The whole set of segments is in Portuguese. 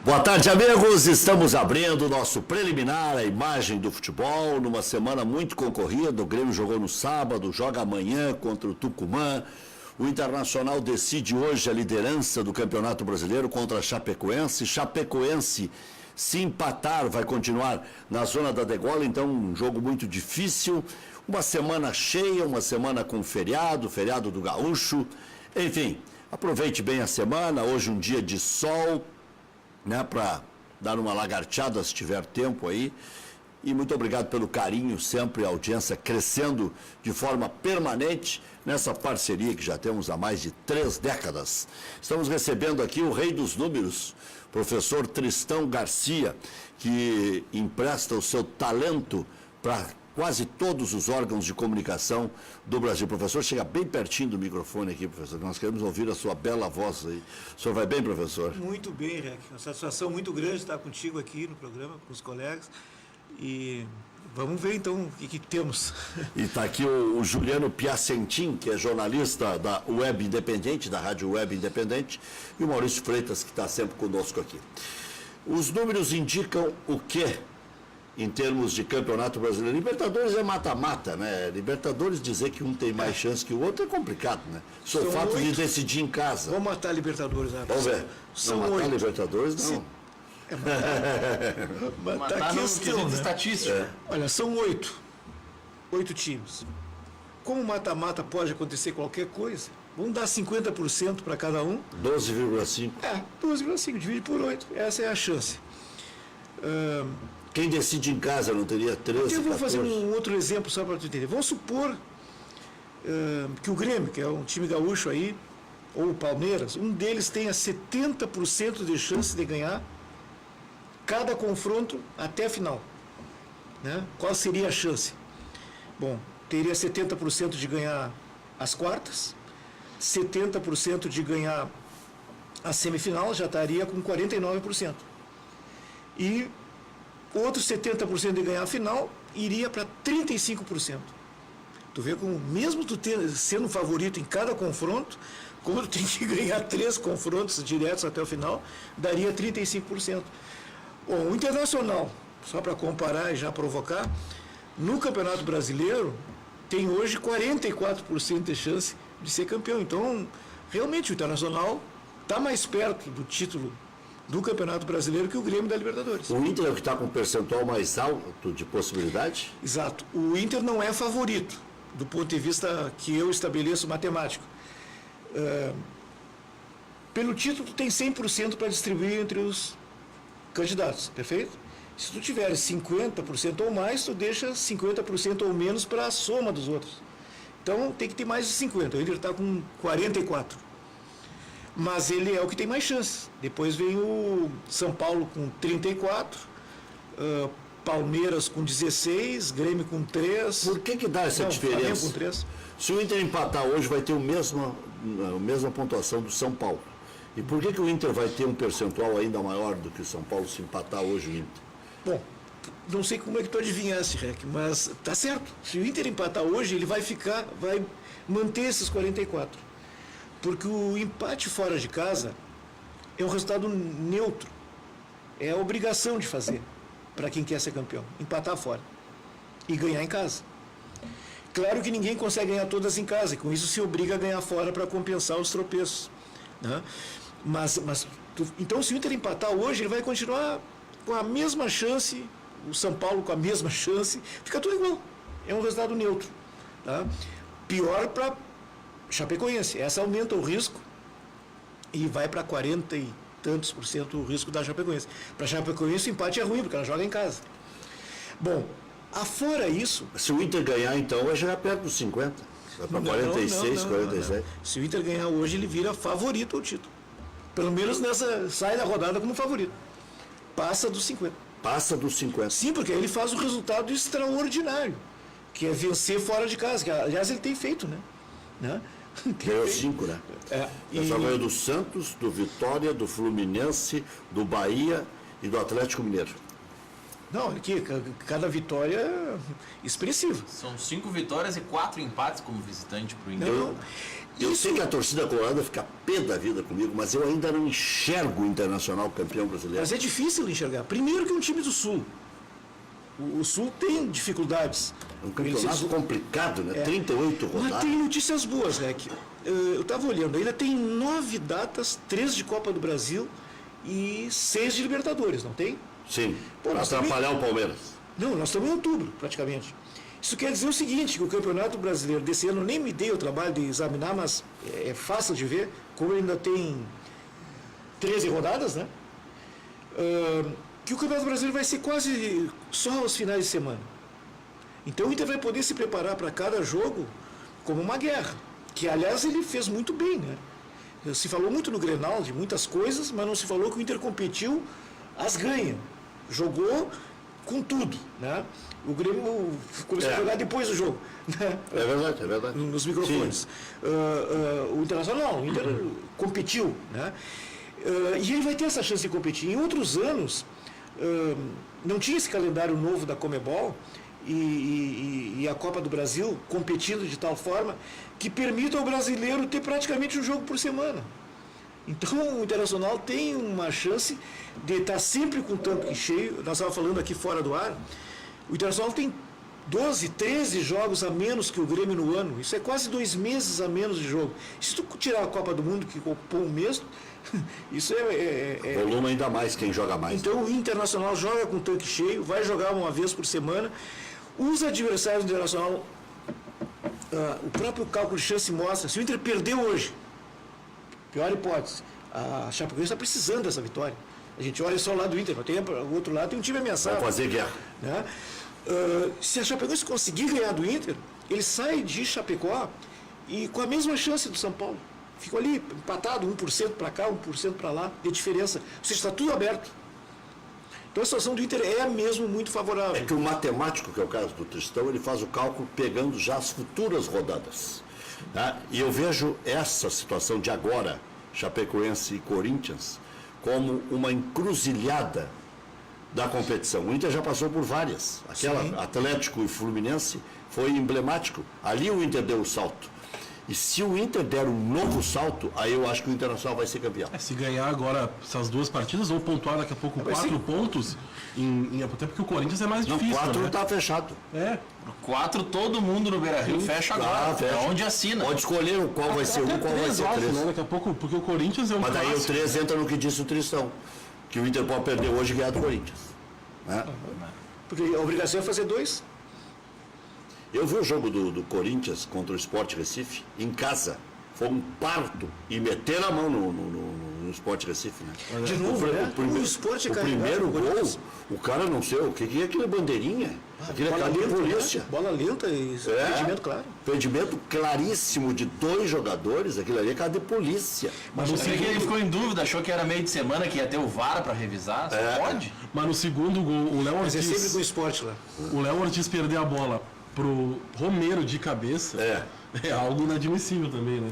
Boa tarde, amigos. Estamos abrindo o nosso preliminar, a imagem do futebol, numa semana muito concorrida. O Grêmio jogou no sábado, joga amanhã contra o Tucumã. O Internacional decide hoje a liderança do Campeonato Brasileiro contra a Chapecoense. Chapecoense, se empatar, vai continuar na zona da degola, então um jogo muito difícil. Uma semana cheia, uma semana com feriado do Gaúcho. Enfim, aproveite bem a semana, hoje um dia de sol, né, para dar uma lagarteada se tiver tempo aí. E muito obrigado pelo carinho, sempre a audiência crescendo de forma permanente nessa parceria que já temos há mais de 3 décadas. Estamos recebendo aqui o rei dos números, professor Tristão Garcia, que empresta o seu talento para quase todos os órgãos de comunicação do Brasil. Professor, chega bem pertinho do microfone aqui, professor. Nós queremos ouvir a sua bela voz aí. O senhor vai bem, professor? Muito bem, Rec. Uma satisfação muito grande estar contigo aqui no programa, com os colegas. E vamos ver, então, o que temos. E está aqui o Juliano Piacentin, que é jornalista da Web Independente, da Rádio Web Independente, e o Maurício Freitas, que está sempre conosco aqui. Os números indicam o quê? Em termos de Campeonato Brasileiro, Libertadores é mata-mata, né? Libertadores, dizer que um tem mais chance que o outro é complicado, né? Só o fato de decidir em casa. Vamos matar a Libertadores, né? Vamos ver. Não matar a Libertadores, não. Matar a questão, né? Estatística. Olha, são 8 times. Como mata-mata pode acontecer qualquer coisa, vamos dar 50% para cada um. 12,5. 12,5, divide por 8. Essa é a chance. Quem decide em casa não teria 13, Eu vou 14? fazer um outro exemplo só para tu entender. Vamos supor que o Grêmio, que é um time gaúcho aí, ou o Palmeiras, um deles tenha 70% de chance de ganhar cada confronto até a final. Né? Qual seria a chance? Bom, teria 70% de ganhar as quartas, 70% de ganhar a semifinal, já estaria com 49%. E outros 70% de ganhar a final, iria para 35%. Tu vê como, mesmo tu sendo favorito em cada confronto, como tu tem que ganhar 3 confrontos diretos até o final, daria 35%. Bom, o Internacional, só para comparar e já provocar, no Campeonato Brasileiro, tem hoje 44% de chance de ser campeão. Então, realmente, o Internacional está mais perto do título do Campeonato Brasileiro que o Grêmio da Libertadores. O Inter é o que está com um percentual mais alto de possibilidade? Exato. O Inter não é favorito, do ponto de vista que eu estabeleço matemático. Pelo título, tu tem 100% para distribuir entre os candidatos, perfeito? Se tu tiveres 50% ou mais, tu deixa 50% ou menos para a soma dos outros. Então, tem que ter mais de 50%. O Inter está com 44%. Mas ele é o que tem mais chances. Depois vem o São Paulo com 34, Palmeiras com 16, Grêmio com 3. Por que dá essa diferença? Flamengo com 3. Se o Inter empatar hoje, vai ter a mesma pontuação do São Paulo. E por que o Inter vai ter um percentual ainda maior do que o São Paulo se empatar hoje o Inter? Bom, não sei como é que tu adivinhasse, Rec, mas tá certo. Se o Inter empatar hoje, ele vai manter esses 44. Porque o empate fora de casa é um resultado neutro. É a obrigação de fazer para quem quer ser campeão. Empatar fora e ganhar em casa. Claro que ninguém consegue ganhar todas em casa, e com isso se obriga a ganhar fora para compensar os tropeços. Né? Então, se o Inter empatar hoje, ele vai continuar com a mesma chance, o São Paulo com a mesma chance, fica tudo igual. É um resultado neutro. Tá? Pior para Chapecoense. Essa aumenta o risco e vai para 40 e tantos % o risco da Chapecoense. Para Chapecoense o empate é ruim, porque ela joga em casa. Bom, afora isso... Se o Inter ganhar, então, vai chegar perto dos 50. Vai para 46, 47. Não. Se o Inter ganhar hoje, ele vira favorito ao título. Pelo menos sai da rodada como favorito. Passa dos 50. Passa dos 50. Sim, porque aí ele faz o resultado extraordinário, que é vencer fora de casa, que aliás ele tem feito, né? Ganhou 5, né? Só ganhou do Santos, do Vitória, do Fluminense, do Bahia e do Atlético Mineiro. Não, aqui, cada vitória é expressiva. São 5 vitórias e 4 empates como visitante para o Inter. Não. Eu sei que a torcida colorada fica pé da vida comigo, mas eu ainda não enxergo o Internacional campeão brasileiro. Mas é difícil enxergar. Primeiro que é um time do Sul. O Sul tem dificuldades. É um campeonato complicado, né? 38 rodadas. Mas tem notícias boas, né? Eu estava olhando, ainda tem 9 datas, 3 de Copa do Brasil e 6 de Libertadores, não tem? Sim, Pô, para nós atrapalhar o Palmeiras. Não, nós estamos em outubro, praticamente. Isso quer dizer o seguinte, que o Campeonato Brasileiro desse ano nem me dei o trabalho de examinar, mas é fácil de ver, como ele ainda tem 13 rodadas, né? Que o Campeonato Brasileiro vai ser quase só aos finais de semana. Então o Inter vai poder se preparar para cada jogo como uma guerra, que aliás ele fez muito bem, né? Se falou muito no Grenal de muitas coisas, mas não se falou que o Inter competiu às ganhas, jogou com tudo, né? O Grêmio começou a jogar depois do jogo, né? É verdade, é verdade. Nos microfones. O Internacional, o Inter competiu, né? E ele vai ter essa chance de competir. Em outros anos, não tinha esse calendário novo da Conmebol e a Copa do Brasil competindo de tal forma que permita ao brasileiro ter praticamente um jogo por semana. Então o Internacional tem uma chance de estar sempre com o tanque cheio. Nós estávamos falando aqui fora do ar. O Internacional tem 12, 13 jogos a menos que o Grêmio no ano. Isso é quase 2 meses a menos de jogo. Se tu tirar a Copa do Mundo, que ocupou um mês, isso Volume ainda mais quem joga mais. Então o Internacional joga com o tanque cheio, vai jogar uma vez por semana. Os adversários do Internacional, o próprio cálculo de chance mostra, se o Inter perdeu hoje, pior hipótese, a Chapecoense está precisando dessa vitória. A gente olha só o lado do Inter, mas tem o outro lado tem um time ameaçado. Vai fazer guerra. Né? Se a Chapecoense conseguir ganhar do Inter, ele sai de Chapecó e com a mesma chance do São Paulo. Ficou ali empatado, 1% para cá, 1% para lá, de diferença. Ou seja, está tudo aberto. Então a situação do Inter é mesmo muito favorável. É que o matemático, que é o caso do Tristão, ele faz o cálculo pegando já as futuras rodadas. Tá? E eu vejo essa situação de agora, Chapecoense e Corinthians, como uma encruzilhada da competição. O Inter já passou por várias. Aquela Sim. Atlético e Fluminense foi emblemático. Ali o Inter deu o salto. E se o Inter der um novo salto, aí eu acho que o Internacional vai ser campeão. Se ganhar agora essas duas partidas, ou pontuar daqui a pouco 4 pontos, até porque o Corinthians é mais Não, difícil. 4 né? está fechado. 4, todo mundo no Beira-Rio fecha agora. fecha. É onde assina. Pode escolher qual vai ser Até qual vai ser acho, 3. né? Daqui a pouco, porque o Corinthians é um Mas daí o clássico. 3 entra no que disse o Tristão, que o Inter pode perder hoje e ganhar do Corinthians. Né? Porque a obrigação é fazer 2. Eu vi o jogo do Corinthians contra o Sport Recife em casa. Foi um parto e meter a mão no Sport Recife, né? De novo, né? O Sport é o carregado primeiro no gol, Corinthians. o cara não sei o que é aquele bandeirinha. Aquele é Bola cara de lenta, polícia. né? Bola lenta e impedimento claro. Impedimento claríssimo de 2 jogadores, aquilo ali é cara de polícia. Mas no Eu sei que ele segundo, ficou em dúvida, achou que era meio de semana, que ia ter o VAR para revisar. Só pode? mas no segundo gol, o Léo Mas é sempre Ortiz, com o esporte lá. o Léo Ortiz perder a bola pro Romero de cabeça é algo inadmissível também, né?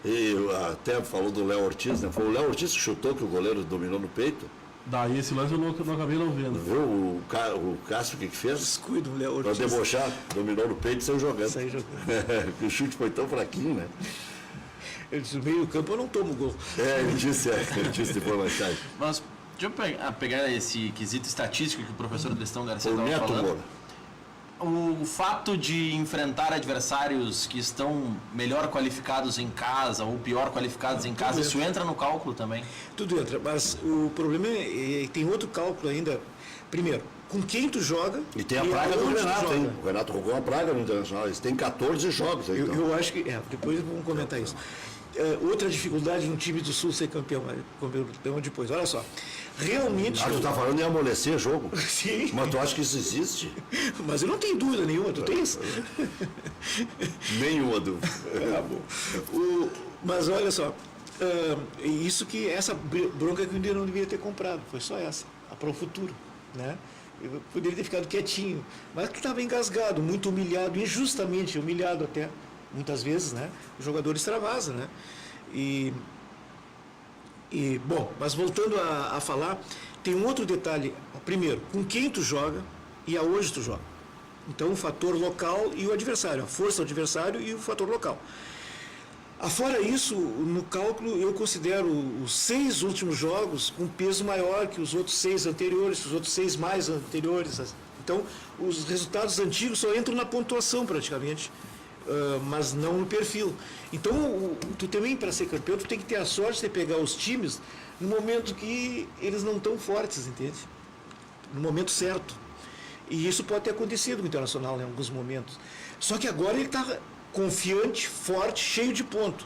E até falou do Léo Ortiz, né? Foi o Léo Ortiz que chutou que o goleiro dominou no peito. Daí esse lance eu não acabei não vendo. Viu o Cássio o que fez? Descuido, Léo Para Ortiz. debochar, dominou no peito e saiu jogando. Saiu jogando. O chute foi tão fraquinho, né? Ele disse, no meio do campo eu não tomo gol. Ele disse depois mais tarde. Mas deixa eu pegar esse quesito estatístico que o professor Tristão Garcia Foi o estava Neto falando. Moura. O fato de enfrentar adversários que estão melhor qualificados em casa ou pior qualificados em casa, isso entra no cálculo também? Tudo entra, mas o problema tem outro cálculo ainda. Primeiro, com quem tu joga E tem a praga do aonde tu Renato, joga. hein? O Renato jogou uma praga no Internacional. Eles têm 14 jogos aí. Então. Eu acho que. Depois vamos comentar isso. Outra dificuldade no time do Sul ser campeão, mas comentamos depois. Olha só. Realmente. Tu tá falando em amolecer jogo? Sim. Mas tu acha que isso existe? Mas eu não tenho dúvida nenhuma, tu tens? Nenhuma dúvida. Mas olha só, isso que essa bronca que o Inter não devia ter comprado, foi só essa, para o futuro, né? Eu poderia ter ficado quietinho, mas que estava engasgado, muito humilhado, injustamente humilhado até, muitas vezes, né? O jogador extravasa, né? Bom, mas voltando a falar, tem um outro detalhe. Primeiro, com quem tu joga e aonde tu joga. Então, o fator local e o adversário, a força do adversário e o fator local. Afora isso, no cálculo, eu considero os 6 últimos jogos com peso maior que os outros 6 anteriores, os outros 6 mais anteriores. Então, os resultados antigos só entram na pontuação praticamente, mas não no perfil. Então, tu também, para ser campeão, tu tem que ter a sorte de pegar os times no momento que eles não estão fortes, entende? No momento certo. E isso pode ter acontecido com o Internacional em alguns momentos. Só que agora ele está confiante, forte, cheio de ponto.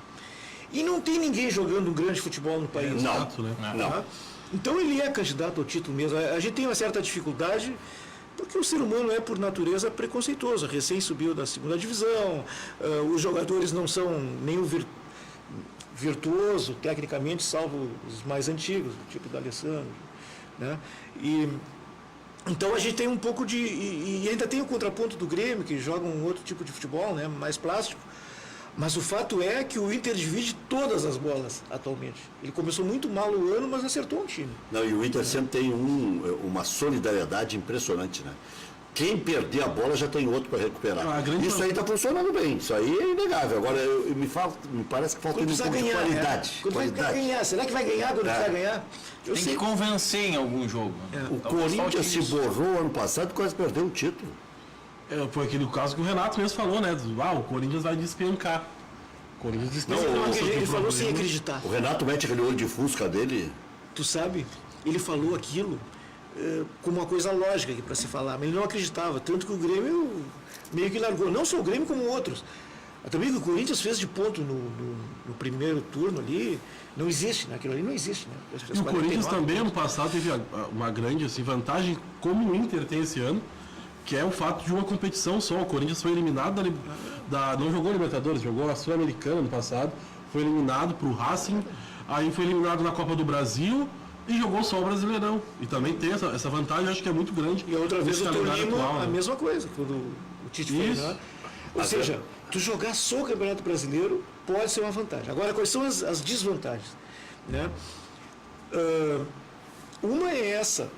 E não tem ninguém jogando um grande futebol no país. Não, Exato, né? não. Então ele é candidato ao título mesmo. A gente tem uma certa dificuldade, porque o ser humano é, por natureza, preconceituoso. Recém subiu da 2ª divisão, os jogadores não são nenhum virtuoso, tecnicamente, salvo os mais antigos, tipo do Alessandro. Né? Então a gente tem um pouco de... E ainda tem o contraponto do Grêmio, que joga um outro tipo de futebol, né, mais plástico. Mas o fato é que o Inter divide todas as bolas atualmente. Ele começou muito mal o ano, mas acertou um time. Não, e o Inter sempre tem uma solidariedade impressionante, né? Quem perder a bola já tem outro para recuperar. Isso aí está funcionando bem, isso aí é inegável. Agora, me parece que falta um pouco de qualidade. Quando vai ganhar, será que vai ganhar quando vai ganhar? Tem que convencer em algum jogo. O Corinthians se borrou ano passado e quase perdeu o título. Foi aquele caso que o Renato mesmo falou, né? O Corinthians vai despencar. O Corinthians despencou. Ele falou sem acreditar. O Renato mete aquele olho de fusca dele. Tu sabe, ele falou aquilo como uma coisa lógica para se falar, mas ele não acreditava, tanto que o Grêmio meio que largou, não só o Grêmio como outros. Também que o Corinthians fez de ponto no primeiro turno ali, não existe, né? Aquilo ali não existe. Né? E o Corinthians também, ano passado, teve uma grande assim, vantagem, como o Inter tem esse ano, que é o fato de uma competição só. O Corinthians foi eliminado não jogou Libertadores, jogou a Sul-Americana no passado, foi eliminado para o Racing, aí foi eliminado na Copa do Brasil e jogou só o Brasileirão. E também tem essa vantagem, acho que é muito grande. E a outra vez o Tolima, atual, a né? mesma coisa, quando o Tite foi eliminado. Ou seja, tu jogar só o Campeonato Brasileiro pode ser uma vantagem. Agora, quais são as desvantagens? Né? Uma é essa,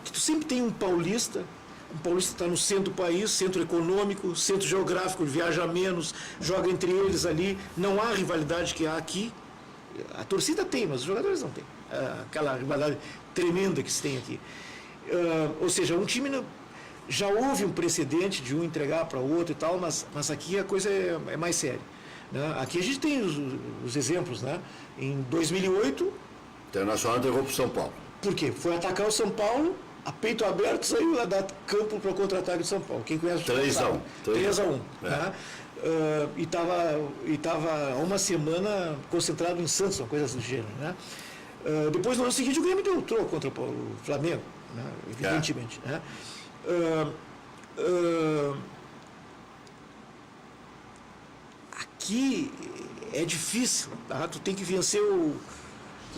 que tu sempre tem um paulista está no centro do país, centro econômico, centro geográfico, viaja menos, joga entre eles ali, não há rivalidade que há aqui. A torcida tem, mas os jogadores não têm. Aquela rivalidade tremenda que se tem aqui. Ou seja, um time já houve um precedente de um entregar para o outro e tal, mas aqui a coisa é mais séria. Né? Aqui a gente tem os exemplos. Né? Em 2008... O Internacional entregou para o São Paulo. Por quê? Foi atacar o São Paulo, a peito aberto, saiu a dar campo para o contra-ataque do São Paulo. Quem conhece o 3-1. 3-1. Né? E estava há uma semana concentrado em Santos, uma coisa do gênero. Né? Depois, no ano seguinte, o Grêmio deu um troco contra o Flamengo, né? Evidentemente. Né? Aqui é difícil, tá? Tu tem que vencer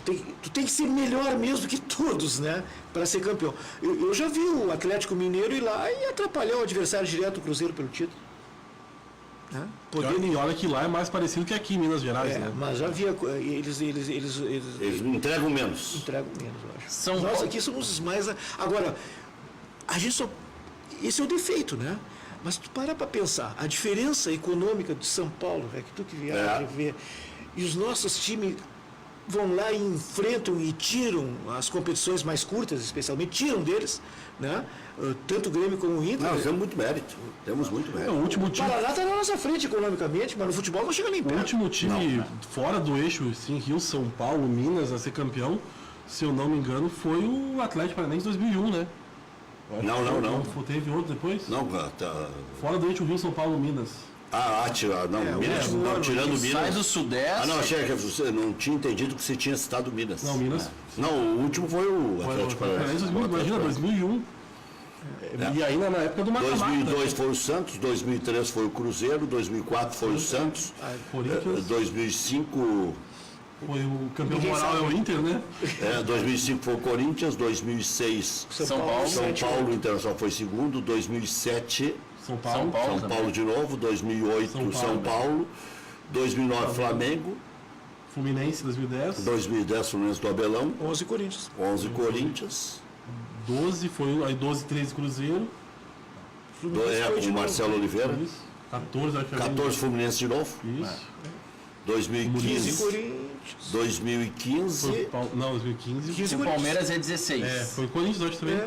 tu tem que ser melhor mesmo que todos, né? Para ser campeão. Eu já vi o Atlético Mineiro ir lá e atrapalhar o adversário direto, o Cruzeiro, pelo título. Né? E olha que lá é mais parecido que aqui em Minas Gerais, né? Mas já havia. Eles entregam menos. Entregam menos, eu acho. Nós aqui somos os mais. Agora, a gente só. Esse é o defeito, né? Mas tu para pensar, a diferença econômica de São Paulo, que tu que viaja ver, e os nossos times vão lá e enfrentam e tiram as competições mais curtas, especialmente, tiram deles, né? Tanto o Grêmio como o Inter. Nós temos muito mérito. Temos muito mérito. O último time... O Paraná está na nossa frente economicamente, mas no futebol não chega nem perto. O último time fora do eixo, sim, Rio, São Paulo, Minas, a ser campeão, se eu não me engano, foi o Atlético Paranaense 2001, né? Não. Teve outro depois? Não, Fora do eixo Rio, São Paulo, Minas. Minas, não, tirando Minas. Sai do Sudeste. Achei que você não tinha entendido que você tinha citado Minas. Não, Minas. Não, o último foi o Atlético Paranaense. Imagina, 2001. E ainda na época do mata-mata. 2002 foi o Santos, 2003 foi o Cruzeiro, 2004 foi o Santos, 2005... Foi o campeão moral é o Inter, né? 2005 foi o Corinthians, 2006 São Paulo, o Internacional foi segundo, 2007 São Paulo de novo, 2008 São Paulo, 2009 Flamengo, Fluminense 2010 Fluminense do Abelão, 11 Corinthians, 12 foi aí 13 Cruzeiro, com o Marcelo Oliveira, 14 14 Fluminense de novo. Isso. 2015. 15 Corinthians. 2015. Não, 2015. 15 O Palmeiras é 16. Foi o Corinthians hoje também.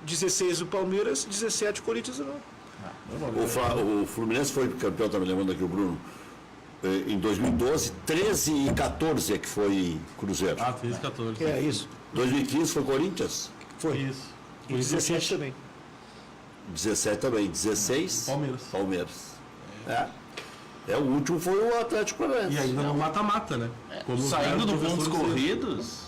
16 o Palmeiras, 17 o Corinthians não. O Fluminense foi campeão, tá me lembrando aqui o Bruno, em 2012, 13 e 14 é que foi Cruzeiro. 13 e 14. É isso. 2015 foi Corinthians, Foi. Isso. E 17 também. 17 também, 16 Palmeiras. O último foi o Atlético E Paranaense. ainda no mata-mata, né? Como Saindo do pontos professor corridos.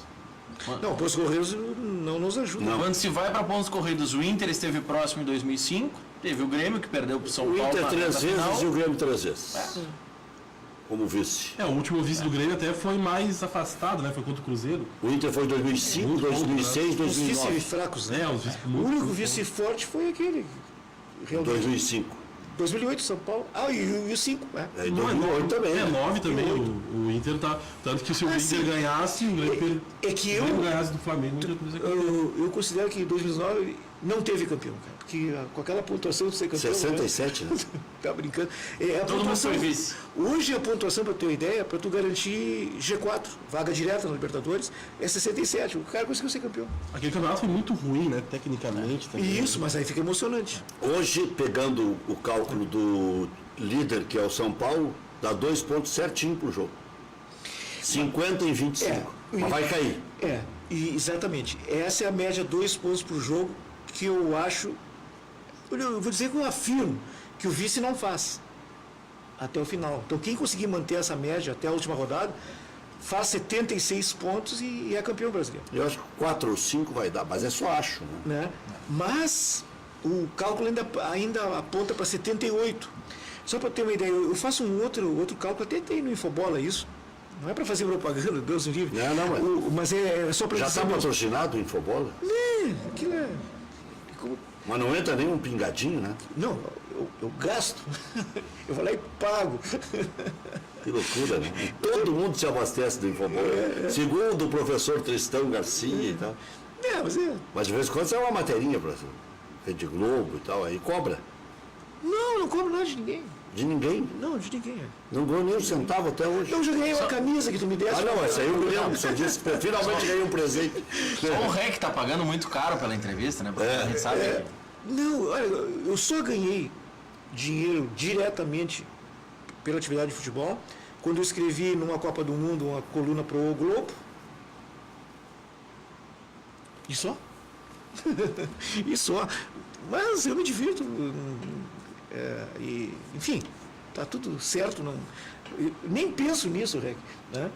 Não, os correios não nos ajudam. Quando se vai para pontos corridos, o Inter esteve próximo em 2005. Teve o Grêmio que perdeu para o São O Paulo Inter na 3 final. vezes e o Grêmio 3 vezes. Como vice. O último vice do Grêmio até foi mais afastado, né? Foi contra o Cruzeiro. O Inter foi em 2005, Muito 2006, Os 2009. vice fracos, né? Os vice O muito único vice forte foi aquele. Realmente. 2005. 2008, São Paulo. E o 5, né? Em 2008 também. É 9 também. E O Inter tá. Tanto que se o Inter sim. ganhasse, o Grêmio É que se o Grêmio ganhasse do Flamengo, o Inter podia ser campeão. eu considero que em 2009 não teve campeão, cara. Porque com aquela pontuação de ser campeão. 67, né? Tá brincando. A Todo mundo pontuação, foi vice. hoje a pontuação, para ter uma ideia, para tu garantir G4, vaga direta na Libertadores, é 67. O cara conseguiu ser campeão. Aquele campeonato foi muito ruim, né? Tecnicamente. E isso, mas aí fica emocionante. Hoje, pegando o cálculo do líder, que é o São Paulo, dá 2 pontos certinho pro jogo. 50 em 25. Mas vai cair. Exatamente. Essa é a média, 2 pontos por jogo, que eu acho. Eu vou dizer que eu afirmo que o vice não faz até o final. Então, quem conseguir manter essa média até a última rodada, faz 76 pontos e é campeão brasileiro. Eu acho que 4 ou 5 vai dar, mas é só acho. Né? Mas o cálculo ainda aponta para 78. Só para ter uma ideia, eu faço um outro cálculo, até tem no Infobola isso. Não é para fazer propaganda, Deus me livre. Não, mas é só para Já dizer. está patrocinado o Infobola? Aquilo é. Mas não entra nem um pingadinho, né? Não, eu gasto. Eu vou lá e pago. Que loucura, né? E todo mundo se abastece do Infobola. Segundo o professor Tristão Garcia e tal. Mas de vez em quando é uma materinha para Rede Globo e tal, aí cobra. Não cobro nada de ninguém. De ninguém. Não, de ninguém. Não ganhou nem um centavo até hoje. Eu já ganhei uma camisa que tu me desse. Não, essa aí eu me lembro. Você disse que finalmente ganhei um presente. Só o REC tá pagando muito caro pela entrevista, né? Porque a gente sabe. Não, olha, eu só ganhei dinheiro diretamente pela atividade de futebol quando eu escrevi numa Copa do Mundo uma coluna para o Globo. E só? E só. Mas eu me divirto. Enfim, tá tudo certo. Eu nem penso nisso, Rec. Né?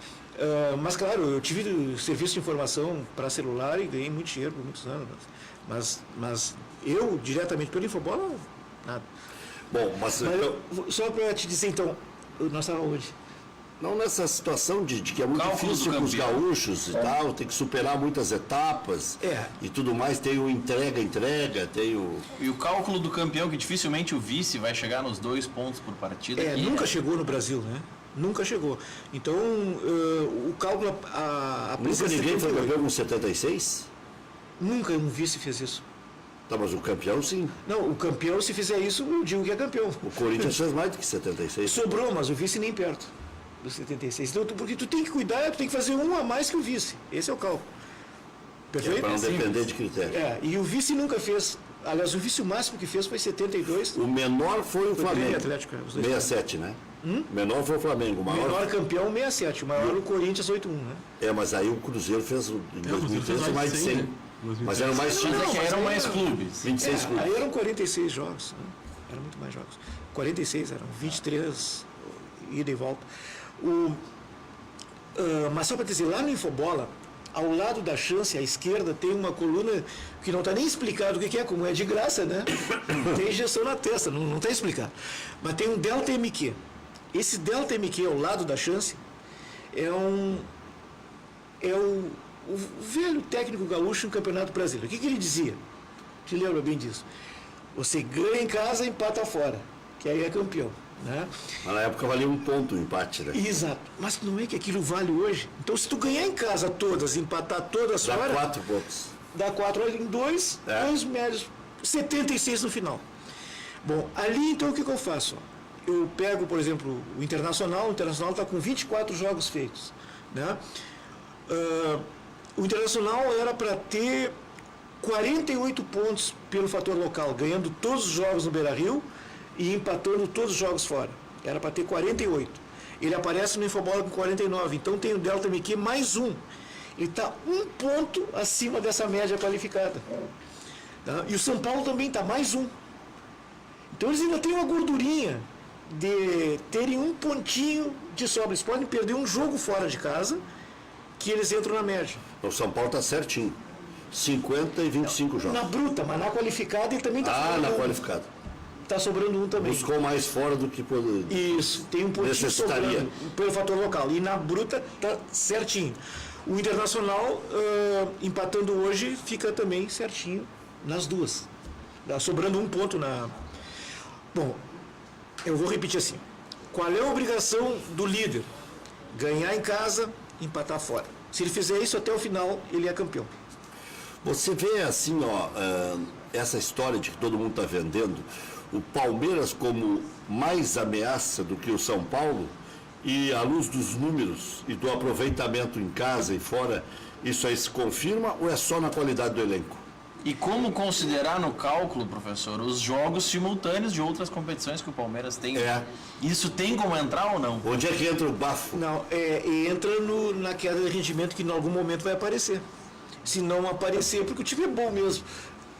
Mas, claro, eu tive serviço de informação para celular e ganhei muito dinheiro por muitos anos. Mas eu, diretamente pelo Infobola, nada. Bom, mas só para te dizer, então, nós estávamos hoje. não nessa situação de que é muito Cálculo difícil do para os campeão. gaúchos e tal, tem que superar muitas etapas e tudo mais, tem o entrega, tem o... E o cálculo do campeão, que dificilmente o vice vai chegar nos 2 pontos por partida. aqui, Nunca né? chegou no Brasil, né? Nunca chegou. Então, o cálculo... Nunca presença ninguém de foi campeão- campeão com 76? Nunca um vice fez isso. Tá, mas o campeão sim. Não, o campeão, se fizer isso, eu digo que é campeão. O Corinthians fez mais do que 76. Sobrou, mas o vice nem perto dos 76. Então, porque tu tem que cuidar, tu tem que fazer um a mais que o vice. Esse é o cálculo. Perfeito? Para não depender de critério. E o vice nunca fez. Aliás, o vice o máximo que fez foi 72. O menor foi o Foi Flamengo. Grêmio e Atlético, os dois. 67, né? O menor foi o Flamengo. O O maior... menor campeão 67, o maior o Corinthians 8-1, né? Mas aí o Cruzeiro fez em o Cruzeiro 2013 fez mais de 100. né? Mas eram mais Mas times. é que mas eram aí mais era- clubes. 26 clubes. Aí eram 46 jogos, né? Eram muito mais jogos. 46, eram 23 ida e volta. Mas só para dizer, lá no Infobola, ao lado da chance, à esquerda, tem uma coluna que não está nem explicado o que é, como é de graça, né? Tem injeção na testa, não está explicado. Mas tem um Delta MQ. Esse Delta MQ ao lado da chance é o velho técnico gaúcho no Campeonato Brasileiro. O que ele dizia? Te lembra bem disso? Você ganha em casa e empata fora, que aí é campeão. Né? Mas na época valia 1 ponto o empate, né? Exato. Mas não é que aquilo vale hoje? Então, se tu ganhar em casa todas, empatar todas Dá fora, 4 pontos. dá 4 em 2, 2 médios, 76 no final. Bom, ali então o que eu faço? eu pego, por exemplo, o Internacional está com 24 jogos feitos. Né? O Internacional era para ter 48 pontos pelo fator local, ganhando todos os jogos no Beira-Rio e empatando todos os jogos fora. Era para ter 48. Ele aparece no Infobola com 49, então tem o Delta MQ mais um. Ele está um ponto acima dessa média qualificada. Tá? E o São Paulo também está mais um. Então eles ainda têm uma gordurinha de terem um pontinho de sobra. Eles podem perder um jogo fora de casa, que eles entram na média. O São Paulo está certinho. 50 e 25 jogos. Na bruta, mas na qualificada ele também está sobrando na um. qualificada. Está sobrando um também. Buscou mais fora do que Isso, tem um pontinho necessitaria. sobrando pelo fator local. E na bruta está certinho. O Internacional, empatando hoje, fica também certinho nas duas. Tá sobrando um ponto na... Bom, eu vou repetir assim. Qual é a obrigação do líder? Ganhar em casa, empatar fora. Se ele fizer isso até o final, ele é campeão. Você vê assim, essa história de que todo mundo está vendendo, o Palmeiras como mais ameaça do que o São Paulo, e à luz dos números e do aproveitamento em casa e fora, isso aí se confirma ou é só na qualidade do elenco? E como considerar no cálculo, professor, os jogos simultâneos de outras competições que o Palmeiras tem? Isso tem como entrar ou não? Onde é que entra o bafo? Não, entra na queda de rendimento que em algum momento vai aparecer. Se não aparecer, porque o time é bom mesmo.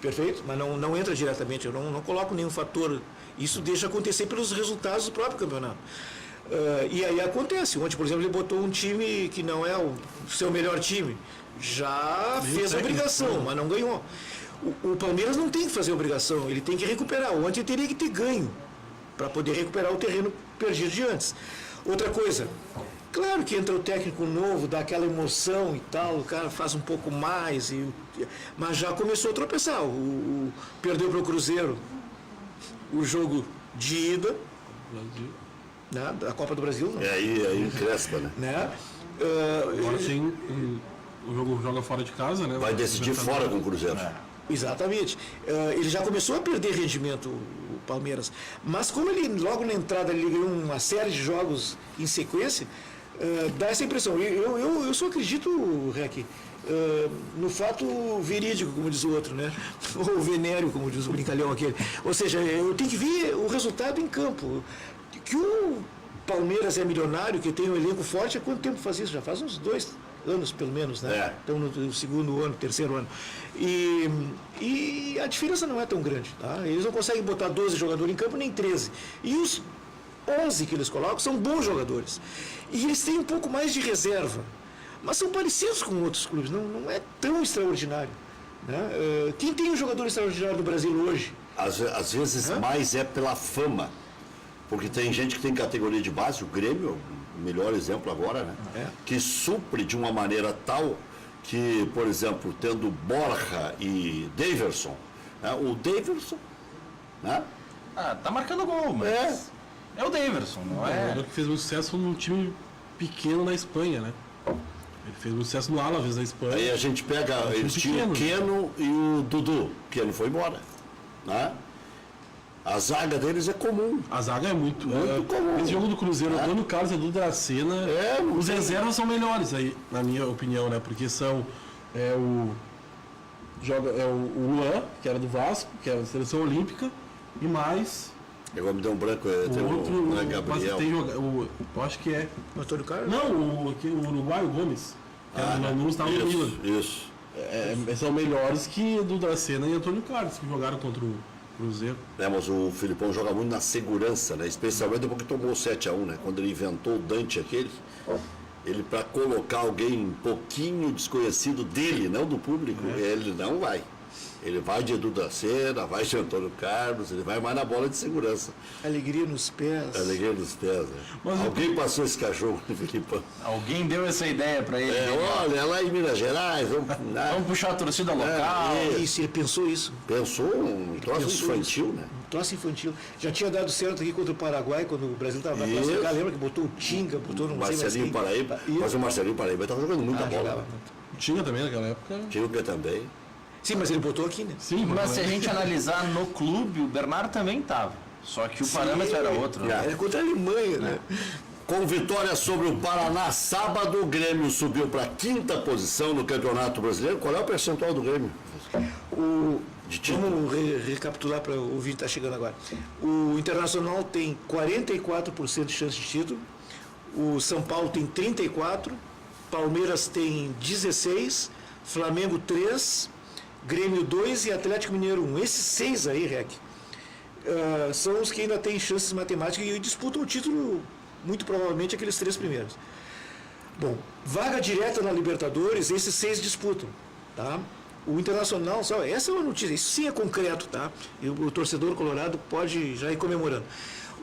Perfeito? Mas não entra diretamente, eu não coloco nenhum fator. Isso deixa acontecer pelos resultados do próprio campeonato. E aí acontece. Ontem, por exemplo, ele botou um time que não é o seu melhor time. Já fez a obrigação, mas não ganhou. O Palmeiras não tem que fazer obrigação, ele tem que recuperar. Ontem teria que ter ganho para poder recuperar o terreno perdido de antes. Outra coisa, claro que entra o técnico novo, dá aquela emoção e tal, o cara faz um pouco mais, mas já começou a tropeçar. Perdeu para o Cruzeiro o jogo de ida, né, da Copa do Brasil. Não. Aí crespa, Né? Agora tem o jogo joga fora de casa, né? Vai decidir fora com o Cruzeiro. Exatamente. Ele já começou a perder rendimento, o Palmeiras. Mas como ele, logo na entrada, ele ganhou uma série de jogos em sequência, dá essa impressão. Eu só acredito, Rec, no fato verídico, como diz o outro, né? Ou venéreo, como diz o brincalhão aquele. Ou seja, eu tenho que ver o resultado em campo. Que o Palmeiras é milionário, que tem um elenco forte, há quanto tempo faz isso? Já faz uns 2 anos, pelo menos, né? Estão no segundo ano, terceiro ano. E a diferença não é tão grande, tá? Eles não conseguem botar 12 jogadores em campo, nem 13. E os 11 que eles colocam são bons jogadores. E eles têm um pouco mais de reserva. Mas são parecidos com outros clubes, não é tão extraordinário. Né? Quem tem um jogador extraordinário no Brasil hoje? Às vezes mais é pela fama. Porque tem gente que tem categoria de base, o Grêmio, o melhor exemplo agora, né? Que supre de uma maneira tal que, por exemplo, tendo Borja e Daverson, né? O Daverson, né? Tá marcando gol, mas é o Daverson, não é? O jogador que fez muito sucesso num time pequeno na Espanha, né? Ele fez muito sucesso no Alavés da Espanha. Aí a gente pega, eles tinham o Keno e o Dudu. O Keno foi embora, né? A zaga deles é comum. A zaga é muito comum. Esse jogo do Cruzeiro, o Antônio Carlos e Edu Dracena, os reservas são melhores aí, na minha opinião, né? Porque são o Luan, que era do Vasco, que era da seleção olímpica, e mais Agora me deu um branco, tem outro, o Gabriel. Eu acho que é. O Antônio Carlos? Não, o Uruguai, o Gomes. Que era no estava no Milan. Isso. São melhores que Edu Dracena e Antônio Carlos, que jogaram contra o Cruzeiro. Mas o Filipão joga muito na segurança, né? Especialmente depois que tomou o 7-1, né? Quando ele inventou o Dante aquele, ele para colocar alguém um pouquinho desconhecido dele, não do público, ele não vai. Ele vai de Edu Dracena, vai de Antônio Carlos, ele vai mais na bola de segurança. Alegria nos pés. Alegria nos pés, né? Alguém passou esse cachorro no Filipão. Alguém deu essa ideia para ele. Olha, lá em Minas Gerais, vamos puxar a torcida local. Isso, ele pensou isso. Pensou um troço infantil, né? Um troço infantil. Já tinha dado certo aqui contra o Paraguai, quando o Brasil estava na próxima. Lembra que botou o Tinga, botou no Marcelinho Paraíba. Mas o Marcelinho Paraíba estava jogando muita bola. Tinha também naquela época. Tinga também. Sim, mas ele botou aqui, né? Sim, mas se a gente analisar no clube, o Bernardo também estava. Só que o parâmetro era outro. Né? Era contra a Alemanha, né? Com vitória sobre o Paraná sábado, o Grêmio subiu para a 5ª posição no Campeonato Brasileiro. Qual é o percentual do Grêmio? Vamos recapitular para o vídeo que está chegando agora. O Internacional tem 44% de chance de título, o São Paulo tem 34%, Palmeiras tem 16%, Flamengo 3%, Grêmio 2% e Atlético Mineiro 1%. Esses 6 aí, Rec, são os que ainda têm chances matemáticas e disputam o título, muito provavelmente, aqueles 3 primeiros. Bom, vaga direta na Libertadores, esses 6 disputam, tá? O Internacional, só essa é uma notícia, isso sim é concreto, tá? E o torcedor colorado pode já ir comemorando.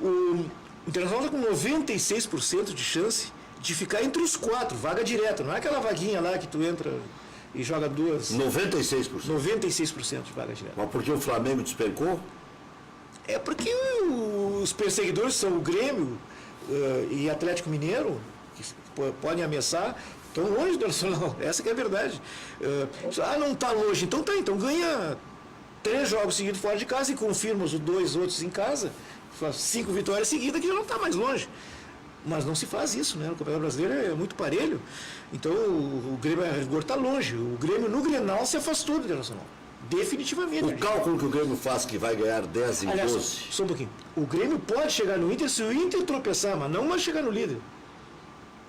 O Internacional está com 96% de chance de ficar entre os 4, vaga direta, não é aquela vaguinha lá que tu entra e joga 2. 96%. 96% de vaga direta. Mas por que o Flamengo despencou? É porque os perseguidores são o Grêmio e Atlético Mineiro, que podem ameaçar, estão longe do Nacional, essa que é a verdade. Não está longe, então tá, então ganha 3 jogos seguidos fora de casa e confirma os 2 outros em casa, faz 5 vitórias seguidas que já não está mais longe. Mas não se faz isso, né? O Campeonato Brasileiro é muito parelho, então o Grêmio a rigor está longe. O Grêmio no Grenal se afastou do Internacional. Definitivamente. O cálculo que o Grêmio faz que vai ganhar 10 em 12. Só um pouquinho. O Grêmio pode chegar no Inter se o Inter tropeçar, mas não mais chegar no líder.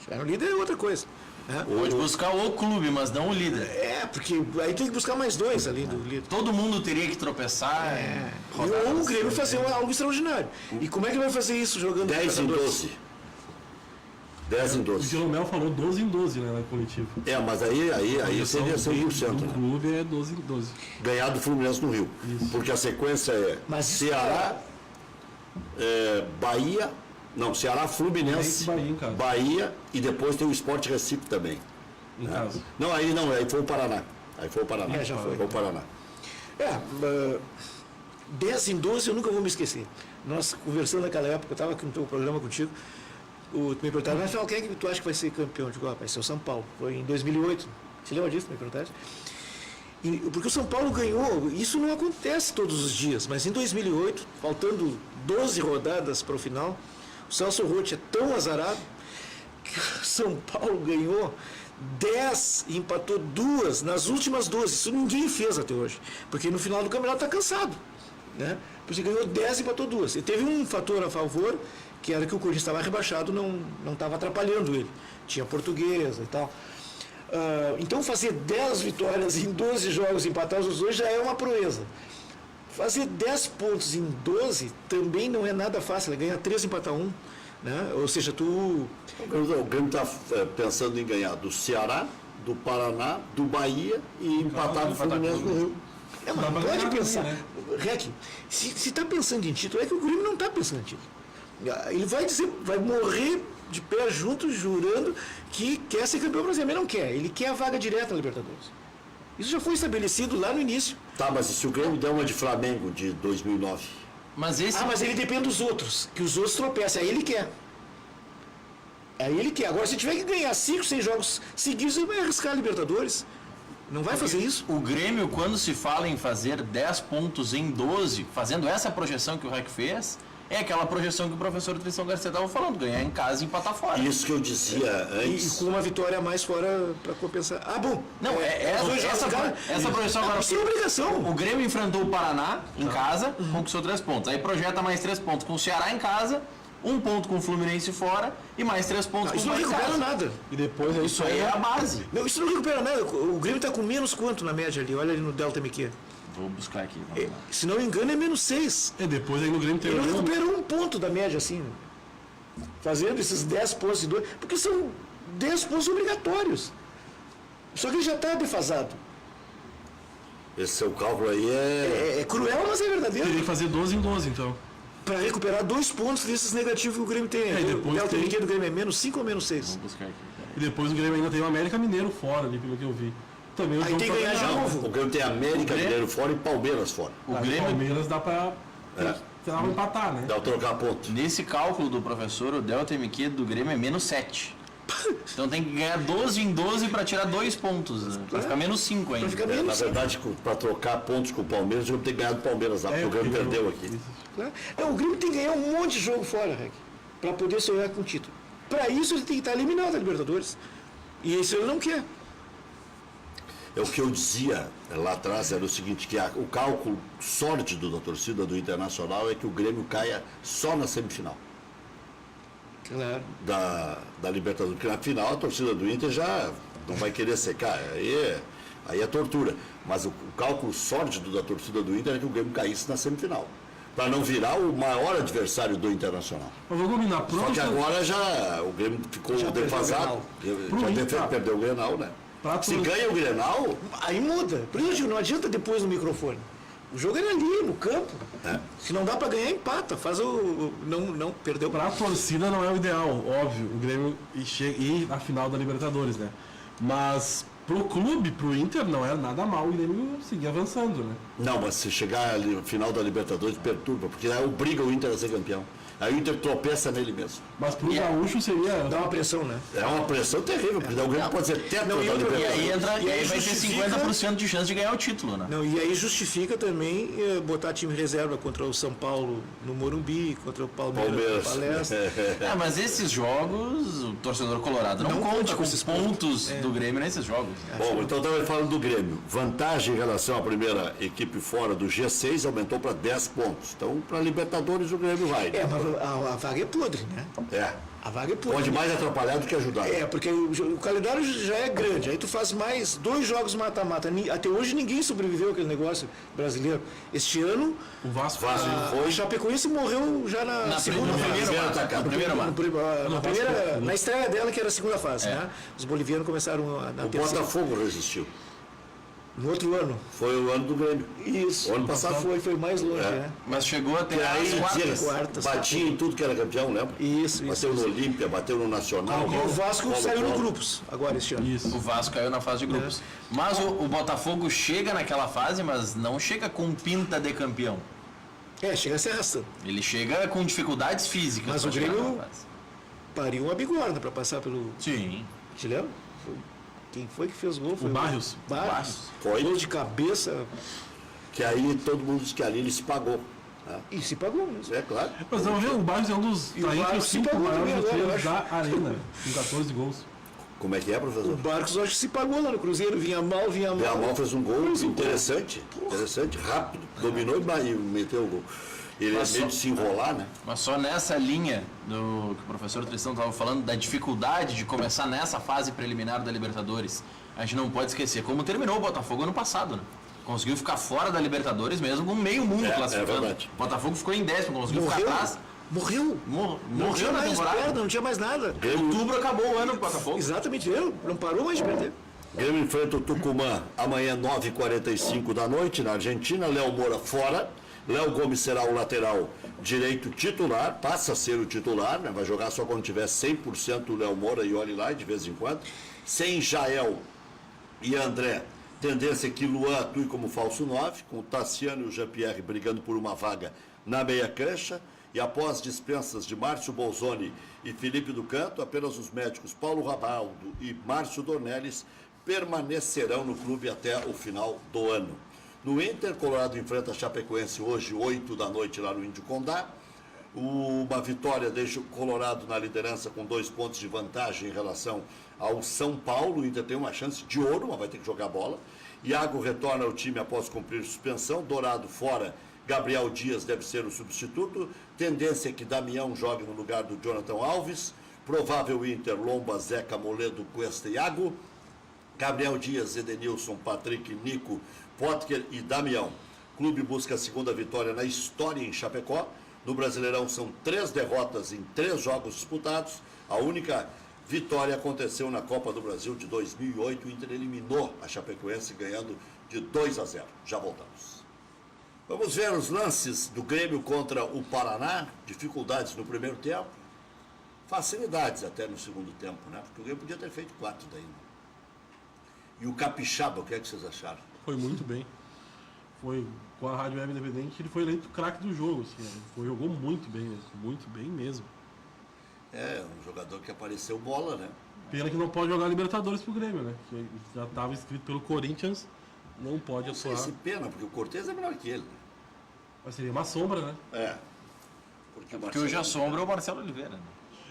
Chegar no líder é outra coisa. Né? Pode buscar o clube, mas não o líder. Porque aí tem que buscar mais 2 ali do líder. Todo mundo teria que tropeçar. Ou o Grêmio fazer algo extraordinário. E como é que vai fazer isso jogando 10 em 12. 10 em O 12. Jeromel falou 12 em 12, né, na coletiva. Mas aí seria 100%. Do Né? clube é 12 em 12. Ganhar do Fluminense no Rio. Isso. Porque a sequência é Mas Ceará, Bahia, Ceará, Fluminense, Bahia em casa. Bahia e depois tem o Sport Recife também. Em casa. Aí foi o Paraná. Já foi. Foi o Paraná. 10 em 12 eu nunca vou me esquecer. Nós conversando naquela época, eu estava aqui no teu programa contigo, tu me perguntaram, mas quem é que tu acha que vai ser campeão? Eu digo, vai ser o São Paulo. Foi em 2008. Você lembra disso? Me perguntaram? Porque o São Paulo ganhou, isso não acontece todos os dias, mas em 2008, faltando 12 rodadas para o final, o Celso Roth é tão azarado que o São Paulo ganhou 10 e empatou 2 nas últimas 12. Isso ninguém fez até hoje, porque no final do campeonato está cansado. Né? Porque ganhou 10 e empatou 2. E teve um fator a favor, que era que o Corinthians estava rebaixado, não estava atrapalhando ele. Tinha Portuguesa e tal. Então fazer 10 vitórias em 12 jogos, empatar os 2 já é uma proeza. Fazer 10 pontos em 12 também não é nada fácil. Ele ganha 3 e empatar 1. Né? Ou seja, O Grêmio está pensando em ganhar do Ceará, do Paraná, do Bahia e empatar do Fluminense no Rio. Mas não pode pensar. Rec, se está pensando em título, é que o Grêmio não está pensando em título. Ele vai morrer de pé junto, jurando que quer ser campeão brasileiro. Mas não quer. Ele quer a vaga direta na Libertadores. Isso já foi estabelecido lá no início. Tá, mas e se o Grêmio der uma de Flamengo de 2009? Mas ele depende dos outros. Que os outros tropecem. Aí ele quer. Agora, se tiver que ganhar 5, 6 jogos seguidos, ele vai arriscar a Libertadores. Não vai fazer isso. O Grêmio, quando se fala em fazer 10 pontos em 12, fazendo essa projeção que o REC fez, é aquela projeção que o professor Tristan Garcia estava falando, ganhar em casa e empatar fora. Isso que eu dizia antes. E com uma vitória a mais fora para compensar. Bom. Não, essa projeção agora. Isso é obrigação. O Grêmio enfrentou o Paraná em casa, conquistou 3 pontos. Aí projeta mais 3 pontos com o Ceará em casa, 1 ponto com o Fluminense fora e mais 3 pontos com o Isso não Bahia em recupera casa. nada. E depois Isso aí é a base. Não, isso não recupera nada. O Grêmio está com menos quanto na média ali? Olha ali no Delta MQ. Vou buscar aqui. Vamos lá. Se não me engano, é menos 6. Depois aí no Grêmio tem Ele não recupera 1 ponto da média, assim. Fazendo esses 10 pontos de 2. Porque são 10 pontos obrigatórios. Só que ele já está defasado. Esse seu cálculo aí É cruel, mas é verdadeiro. Teria que fazer 12 em 12, então. Para recuperar 2 pontos desses negativos que o Grêmio tem. E depois o Delta tem... MQ do Grêmio é menos 5 ou menos 6? Vamos buscar aqui. E depois o Grêmio ainda tem o América Mineiro fora ali, pelo que eu vi. Também Aí tem que ganhar de novo. O Grêmio tem América Mineiro fora e Palmeiras fora. O Grêmio, Palmeiras dá pra empatar, né? Dá pra trocar ponto. nesse cálculo do professor, o Delta MQ do Grêmio é menos 7. Então tem que ganhar 12 em 12 para tirar 2 pontos, né? Para ficar menos 5 ainda. Pra ficar Na menos verdade, para trocar pontos com o Palmeiras, eu vou ter que ganhar do Palmeiras lá, porque o Grêmio perdeu aqui. Né? Não, o Grêmio tem que ganhar um monte de jogo fora, Reg, para poder sonhar com o título. Para isso ele tem que estar eliminado da Libertadores. E isso ele não quer. É o que eu dizia lá atrás, era o seguinte, que o cálculo sórdido da torcida do Internacional é que o Grêmio caia só na semifinal Claro. da Libertadores. Porque na final a torcida do Inter já não vai querer secar, aí é tortura. Mas o cálculo sórdido da torcida do Inter é que o Grêmio caísse na semifinal, para não virar o maior adversário do Internacional. Eu vou combinar. Só que agora já o Grêmio ficou Já perdeu o defasado, perdeu o Grenal, né? Se ganha o Grenal, Aí muda. Por isso eu digo, não adianta depois no microfone. O jogo era ali, no campo. Se não dá para ganhar, empata. Faz o. Não perdeu. Pra torcida não é o ideal, óbvio, o Grêmio ir na final da Libertadores, né? Mas pro clube, pro Inter, não era nada mal o Grêmio seguir avançando, né? não, mas se chegar ali no final da Libertadores, perturba, porque aí obriga o Inter a ser campeão. Aí o Inter tropeça nele mesmo. Mas pro Gaúcho seria... Dá uma pressão, né? É uma pressão terrível, porque o Grêmio pode ser teto da E Libertadores. aí vai ter justifica- 50% de chance de ganhar o título, né? Não, e aí justifica também botar time reserva contra o São Paulo no Morumbi, contra o Palmeiras no Palestra. Mas esses jogos, o torcedor colorado não Não conta conte com com esses esses pontos do Grêmio nesses jogos. Bom, então estava falando do Grêmio. Vantagem em relação à primeira equipe fora do G6 aumentou para 10 pontos. Então, para Libertadores, o Grêmio vai. Mas a vaga é podre, né? É. A vaga é podre. Pode mais atrapalhar do que ajudar. Porque o calendário já é grande. Aí tu faz mais 2 jogos mata-mata. Até hoje ninguém sobreviveu àquele negócio brasileiro. Este ano, O Vasco a Chapecoense morreu já na segunda fase. Na estreia dela, que era a segunda fase, né? Os bolivianos começaram na O terceira. Botafogo resistiu. No outro ano. Foi o ano do Grêmio. Isso. O ano passado foi mais longe, É. né? Mas chegou até E aí as quartas. quartas. batia em tudo que era campeão, lembra? Isso. Bateu no Olímpia, bateu no Nacional. E o Vasco Colo-Colo. saiu no grupos agora este ano. Isso. O Vasco caiu na fase de grupos. Mas o Botafogo chega naquela fase, mas não chega com pinta de campeão. Chega se arrastando. Ele chega com dificuldades físicas. Mas pra o chegar Grêmio- naquela fase. Pariu uma bigorna para passar pelo. Sim. Te lembra? Quem foi que fez gol? Foi O Barrios. Barrios. Foi. Gol de cabeça. Que aí todo mundo diz que ali ele se pagou. Né? E se pagou mesmo. É claro. Mas vamos ver, o Barrios é um dos E o tá entre Barrios os se 5 pagou maiores também agora, artilheiros eu da arena, com 14 gols. Como é que é, O professor? Barcos hoje se pagou lá no Cruzeiro. Vinha mal. O Amal fez um gol interessante, rápido, dominou e meteu o gol. Ele é meio de se enrolar, né? Mas só nessa linha do que o professor Tristão estava falando, da dificuldade de começar nessa fase preliminar da Libertadores, a gente não pode esquecer como terminou o Botafogo ano passado, né? Conseguiu ficar fora da Libertadores mesmo, com meio mundo classificando. É verdade. O Botafogo ficou em 10º, conseguiu ficar atrás. Morreu. Não Não tinha morreu na mais temporada. perna, não tinha mais nada. Outubro acabou o ano do Botafogo. Exatamente. Não parou mais de perder. Grêmio enfrenta o Tucumã amanhã, 9h45 da noite, na Argentina. Léo Moura fora. Léo Gomes será o lateral direito titular, passa a ser o titular, né? Vai jogar só quando tiver 100% o Léo Moura e olhe lá de vez em quando. Sem Jael e André, tendência é que Luan atue como falso 9, com o Tassiano e o Jean-Pierre brigando por uma vaga na meia cancha. E após dispensas de Márcio Bolzoni e Felipe do Canto, apenas os médicos Paulo Rabaldo e Márcio Dornelles permanecerão no clube até o final do ano. No Inter, Colorado enfrenta a Chapecoense hoje, 8 da noite, lá no Índio Condá. Uma vitória deixa o Colorado na liderança com 2 pontos de vantagem em relação ao São Paulo. O Inter tem uma chance de ouro, mas vai ter que jogar bola. Iago retorna ao time após cumprir suspensão. Dourado fora, Gabriel Dias deve ser o substituto. Tendência é que Damião jogue no lugar do Jonathan Alves. Provável Inter, Lomba, Zeca, Moledo, Cuesta e Iago. Gabriel Dias, Edenilson, Patrick, Nico, Potker e Damião. O clube busca a segunda vitória na história em Chapecó. No Brasileirão são 3 derrotas em 3 jogos disputados. A única vitória aconteceu na Copa do Brasil de 2008. O Inter eliminou a Chapecoense ganhando de 2-0. Já voltamos. Vamos ver os lances do Grêmio contra o Paraná. Dificuldades no primeiro tempo. Facilidades até no segundo tempo, né? Porque o Grêmio podia ter feito 4 daí. E o Capixaba, o que é que vocês acharam? Foi muito bem. Foi com a Rádio Web Independente, ele foi eleito o craque do jogo. Assim, jogou muito bem mesmo. É um jogador que apareceu bola, né? Pena que não pode jogar Libertadores pro Grêmio, né? Que já estava inscrito pelo Corinthians, não pode Não sei atuar. se pena, porque o Cortez é melhor que ele. Mas seria uma sombra, né? É. Porque, Porque hoje a sombra é o Marcelo Oliveira. Né?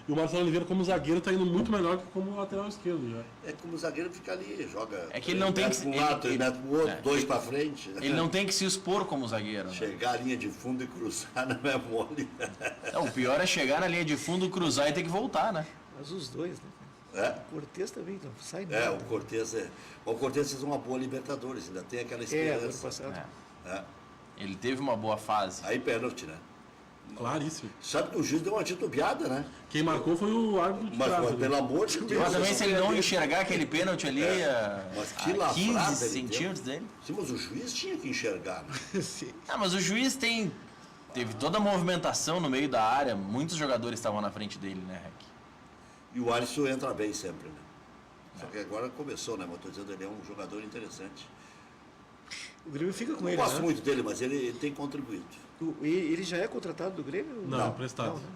E o Marcelo Oliveira, como zagueiro, tá indo muito melhor que como lateral esquerdo já. É como o zagueiro fica ali, joga. É que ele não tem mete que- pra um ele- lado, ele- mete pro outro, é, dois ele- pra frente. Ele não tem que se expor como zagueiro. Né? Chegar à linha de fundo e cruzar não é mole. Não, o pior é chegar na linha de fundo, cruzar e ter que voltar, né? Mas os dois, né? É, O Cortez também, não sai é, nada. o Cortez é. O Cortez fez uma boa Libertadores, ainda tem aquela ano esperança. passado. É. É. Ele teve uma boa fase. Aí pênalti, né? Claríssimo. Sabe que o juiz deu uma titubeada, né? Quem marcou foi o árbitro de Mas, trás. mas ali. pelo amor de Deus. Mas também se ele não enxergar aquele pênalti ali Mas que a lavrada 15 ele centímetros deu. dele. Sim, mas o juiz tinha que enxergar, né? Sim. Ah, mas o juiz teve toda a movimentação no meio da área, muitos jogadores estavam na frente dele, né, Rec? E o Alisson entra bem sempre, né? Só que agora começou, né? Mas estou dizendo, ele é um jogador interessante. O Grêmio fica com Não ele, gosto né? muito dele, mas ele tem contribuído. Ele já é contratado do Grêmio? Não, emprestado. Não, né?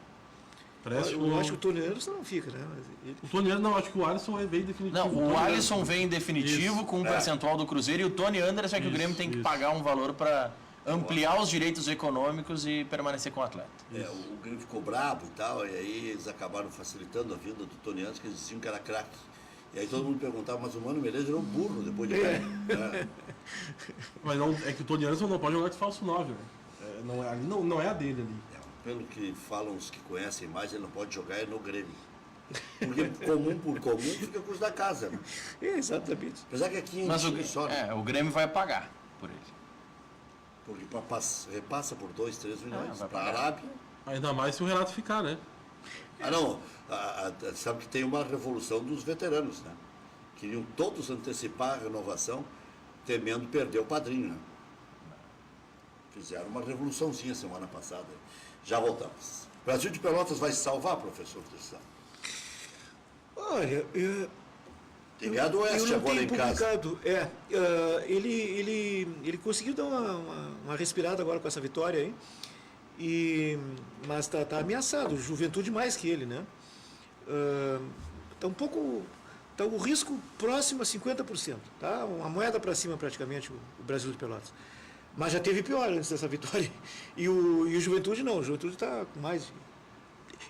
Empréstimo. Eu acho que o Tony Anderson não fica, né? Mas ele... O Tony Anderson, não, acho que o Alisson veio definitivo. Não, o Tony Alisson vem em definitivo Isso. com um percentual do Cruzeiro e o Tony Anderson é que o Isso, Grêmio tem que isso. pagar um valor para ampliar os direitos econômicos e permanecer com o atleta. O Grêmio ficou bravo e tal, e aí eles acabaram facilitando a vida do Tony Anderson, que eles diziam que era craque. E aí todo mundo perguntava, mas o Mano Menezes era um burro depois de velho. É. Mas não, é que o Tony Anderson não pode jogar de falso 9, né? Ali não é a dele ali. Pelo que falam os que conhecem mais, ele não pode jogar no Grêmio. Porque comum por comum fica com os da casa, né? Exatamente. Apesar que aqui Mas time só, né? o Grêmio vai pagar por ele. Porque repassa por 2, 3 milhões vai para a pagar. Arábia. Ainda mais se o Renato ficar, né? Ah, não. Sabe que tem uma revolução dos veteranos, né? Queriam todos antecipar a renovação, temendo perder o padrinho, né? Fizeram uma revoluçãozinha semana passada. Já voltamos. O Brasil de Pelotas vai se salvar, professor Tristão? Olha, Tem ganhado o eu Oeste não agora tenho em casa. publicado. Ele conseguiu dar uma respirada agora com essa vitória aí. Mas tá ameaçado. Juventude mais que ele, né? Tá um pouco. Tá o risco próximo a 50%. Tá? Uma moeda para cima praticamente o Brasil de Pelotas. Mas já teve pior antes dessa vitória. E o Juventude não. O Juventude está com mais.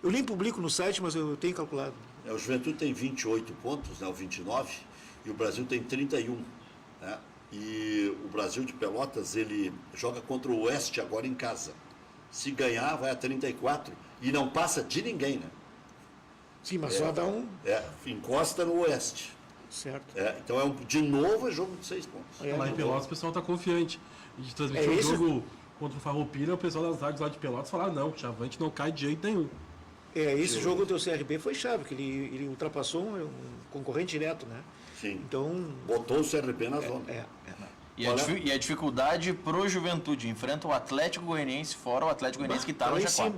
Eu nem publico no site, mas eu tenho calculado. O Juventude tem 28 pontos, né, o 29, e o Brasil tem 31. Né? E o Brasil de Pelotas, ele joga contra o Oeste agora em casa. Se ganhar, vai a 34 e não passa de ninguém, né? Sim, mas só dá um. Encosta no Oeste. Certo. Então, de novo, é jogo de 6 pontos. Lá em Pelotas o pessoal tá confiante. A gente transmitiu o isso? jogo contra o Farroupilha, o pessoal das rádios lá de Pelotas falaram, não, o Chavante não cai de jeito nenhum. Esse jogo do CRB foi chave, porque ele ultrapassou um concorrente direto, né? Sim. Então. Botou o CRB na zona. E a dificuldade pro Juventude enfrenta o Atlético Goianiense, fora o Atlético Goianiense que está lá no em G4.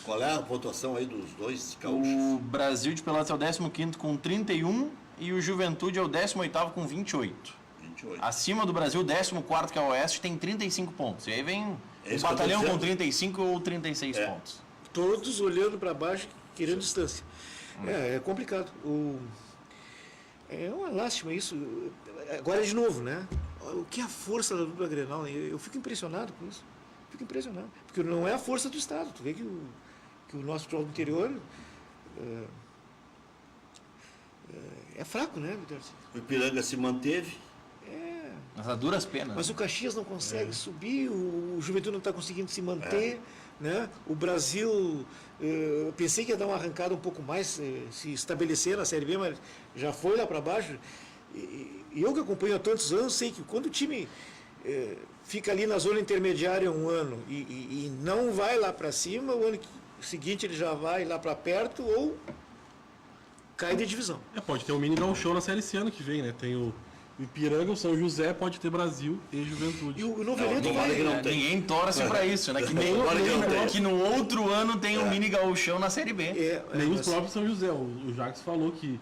Qual é a pontuação aí dos dois gaúchos? O Brasil de Pelotas é o 15º com 31 e o Juventude é o 18º com 28. 28. Acima do Brasil, o 14º, que é o Oeste, tem 35 pontos. E aí vem É o isso que eu tô batalhão com dizendo. 35 ou 36 pontos. Todos olhando para baixo, querendo distância. É complicado. É uma lástima isso. Agora de novo, né? O que é a força da dupla Grenal? Né? Eu fico impressionado com isso. Fico impressionado. Porque não é a força do Estado. Tu vê que o nosso futebol do interior é fraco, né, Vitor? O Ipiranga se manteve. Mas a duras penas. Mas o Caxias não consegue subir, o Juventude não está conseguindo se manter, né? O Brasil, eu pensei que ia dar uma arrancada um pouco mais, se estabelecer na Série B, mas já foi lá para baixo. E eu que acompanho há tantos anos, sei que quando o time fica ali na zona intermediária um ano e não vai lá para cima, o ano seguinte ele já vai lá para perto ou cai de divisão. Pode ter um mini gauchão na Série C ano que vem, né? Tem o Ipiranga, o São José, pode ter Brasil e Juventude. E o Noveleto tomara vai... que não tem. Ninguém torce pra isso, né? Que, Agora que não tem. que no outro ano tem um mini gauchão na Série B. Nem os mas- próprios São José. O Jacques falou que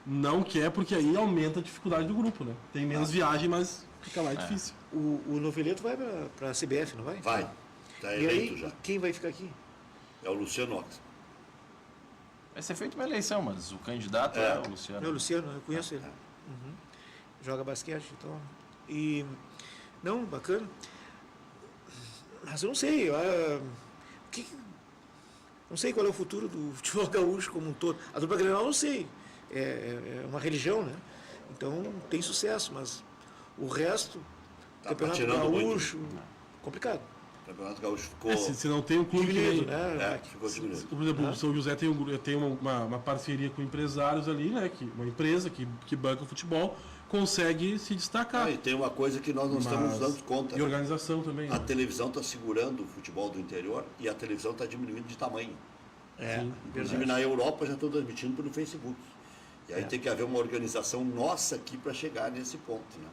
não quer porque aí aumenta a dificuldade do grupo, né? Tem menos viagem, mas fica mais difícil. O Noveleto vai para a CBF, não vai? Vai. Está E eleito aí, já. quem vai ficar aqui? É o Luciano Ox. Vai ser feita uma eleição, mas o candidato é o Luciano. É o Luciano, eu conheço ele. Joga basquete, então. E. Não, bacana. Mas eu não sei. Não sei qual é o futuro do futebol gaúcho como um todo. A dupla Grenal eu não sei. É uma religião, né? Então tem sucesso, mas o resto, Campeonato Gaúcho, complicado. O Campeonato Gaúcho ficou Se não tem um clube Diminuído, que... né? ficou diminuído. Por exemplo, o São José tem uma parceria com empresários ali, né? Uma empresa que banca o futebol, consegue se destacar. E tem uma coisa que nós não estamos dando conta. E organização também. A né? televisão está segurando o futebol do interior e a televisão está diminuindo de tamanho. Inclusive na Europa já estão transmitindo pelo Facebook. E aí tem que haver uma organização nossa aqui para chegar nesse ponto, né?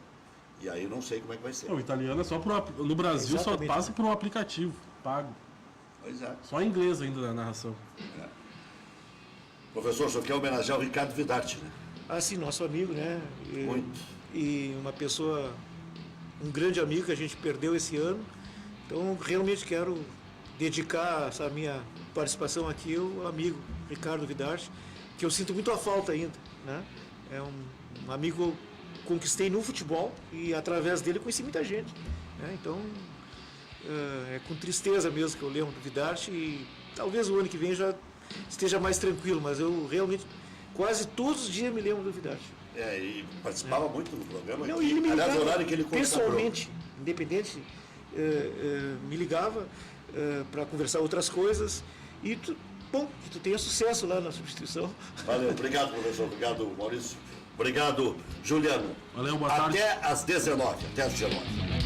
E aí eu não sei como é que vai ser. O italiano é só no Brasil Exatamente. só passa por um aplicativo pago. Pois é. Só em inglês ainda na narração. Professor, só quer homenagear o Ricardo Vidarte, né? Ah, sim, nosso amigo, né? Muito. E uma pessoa, um grande amigo que a gente perdeu esse ano. Então, realmente quero dedicar essa minha participação aqui ao amigo Ricardo Vidarte, que eu sinto muito a falta ainda, né? É um amigo que eu conquistei no futebol e através dele eu conheci muita gente, né? Então, é com tristeza mesmo que eu lembro do Vidarte e talvez o ano que vem já esteja mais tranquilo, mas eu realmente quase todos os dias me lembro do Vidarte. E participava muito do programa. Não, e ele me aliás, ligava o horário que ele consagrou. pessoalmente, independente, me ligava para conversar outras coisas e bom, que tu tenha sucesso lá na substituição. Valeu, obrigado, professor. Obrigado, Maurício. Obrigado, Juliano. Valeu, boa tarde. Até às 19. Até às 19.